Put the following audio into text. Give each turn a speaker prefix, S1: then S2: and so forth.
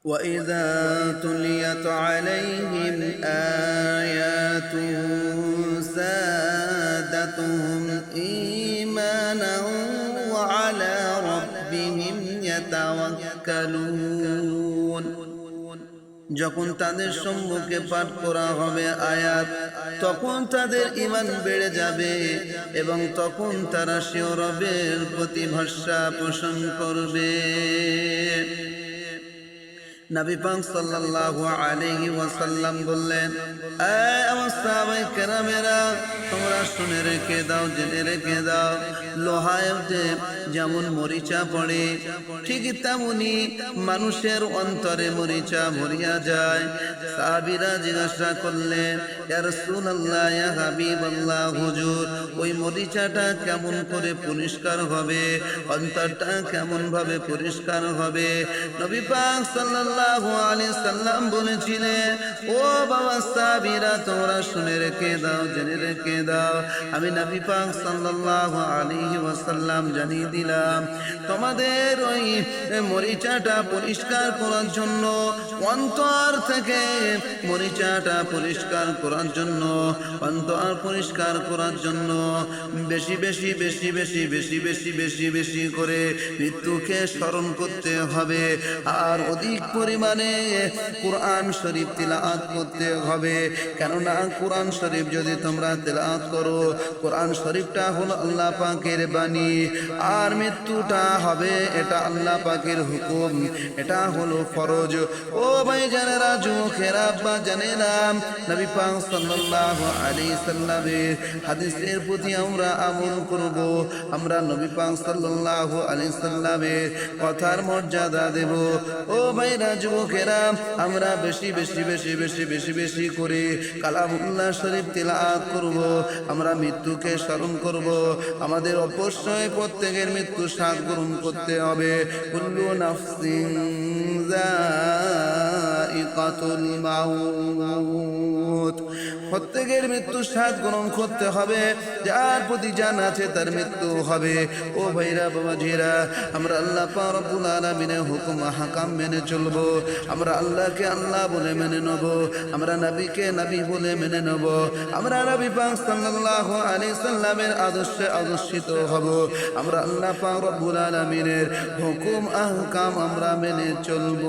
S1: وإذا تليت عليهم آياته زادتهم إيمانا وعلى ربهم يتوكلون। যখন তাদের সম্মুখে পাঠ করা হবে আয়াত, তখন তাদের ঈমান বেড়ে যাবে এবং তখন তারা স্বীয় রবের প্রতি ভরসা পোষণ করবে। নবী পাক সাল্লাল্লাহু আলাইহি ওয়াসাল্লাম বললেন, আমার সাহাবায়ে কেরামেরা, তোমরা শুনে রেখে দাও, জেনে রেখে দাও, লোহায় যেমন মরিচা পড়ে ঠিক তেমনি মানুষের অন্তরে মরিচা ভরিয়া যায়। সাহাবীরা জিজ্ঞাসা করলেন, ইয়া রাসূলুল্লাহ, ইয়া হাবিবাল্লাহ, হুজুর, ওই মরিচাটা কেমন করে পরিষ্কার হবে, অন্তরটা কেমন ভাবে পরিষ্কার হবে? নবী পাক সাল্লাল্লাহু আলাইহি সাল্লাম বলেছিলেন, ও বাবা সাহাবীরা, তোমরা শুনে রেখে দাও, জেনে রেখে দাও, আমি নবী পাক সাল্লাল্লাহু আলাইহি ওয়াসাল্লাম জানিয়ে দিলাম, তোমাদের ওই মরিচাটা পরিষ্কার করার জন্য, অন্তর থেকে মরিচাটা পরিষ্কার করার জন্য, অন্তর পরিষ্কার করার জন্য বেশি বেশি বেশি বেশি বেশি বেশি বেশি বেশি করে মৃত্যুকে স্মরণ করতে হবে, আর অধিক পরিমাণে কুরআন শরীফ তিলাওয়াত করতে হবে। কেননা কুরআন শরীফ যদি তোমরা তিলাওয়াত করো, কুরআন শরীফটা হলো আল্লাহ পাকের বাণী, আর মৃত্যুটা হবে এটা আল্লাহ পাকের হুকুম, এটা হলো ফরজ। ও ভাই জানেরা, যুবকেরা, আব্বা জানেরা, নবী পাক সাল্লাল্লাহু আলাইহি সাল্লামের হাদিসের প্রতি আমরা আমল করব, আমরা নবী পাক সাল্লাল্লাহু আলাইহি সাল্লামের কথার মর্যাদা দেব। ও ভাইরা, যুবকেরা, আমরা বেশি বেশি বেশি বেশি বেশি বেশি করে কালামুল্লাহ শরীফ তিলাওয়াত করব, আমরা মৃত্যুকে স্মরণ করব। আমাদের অবশ্যই প্রত্যেকের মৃত্যু স্বাদ গ্রহণ করতে হবে। কুল্লু নাফসিন যায়িকাতুল মাউত, প্রত্যেকের মৃত্যু স্বাদ গ্রহণ করতে হবে, যার প্রতি জান আছে তার মৃত্যু হবে। ও ভাইরা, বাবাজিরা, আমরা আল্লাহ পাক রব্বুল আলামিনের হুকুম হাকাম মেনে চলব, আমরা আল্লাহকে আল্লাহ বলে মেনে নেব, আমরা নবীকে নবী বলে মেনে নেব, আমরা নবী পাক সাল্লাল্লাহু আলাইহি সাল্লামের আদর্শে আদর্শিত হব, আমরা আল্লাহ পাক রব্বুল আলামিনের হুকুম আহকাম আমরা মেনে চলব।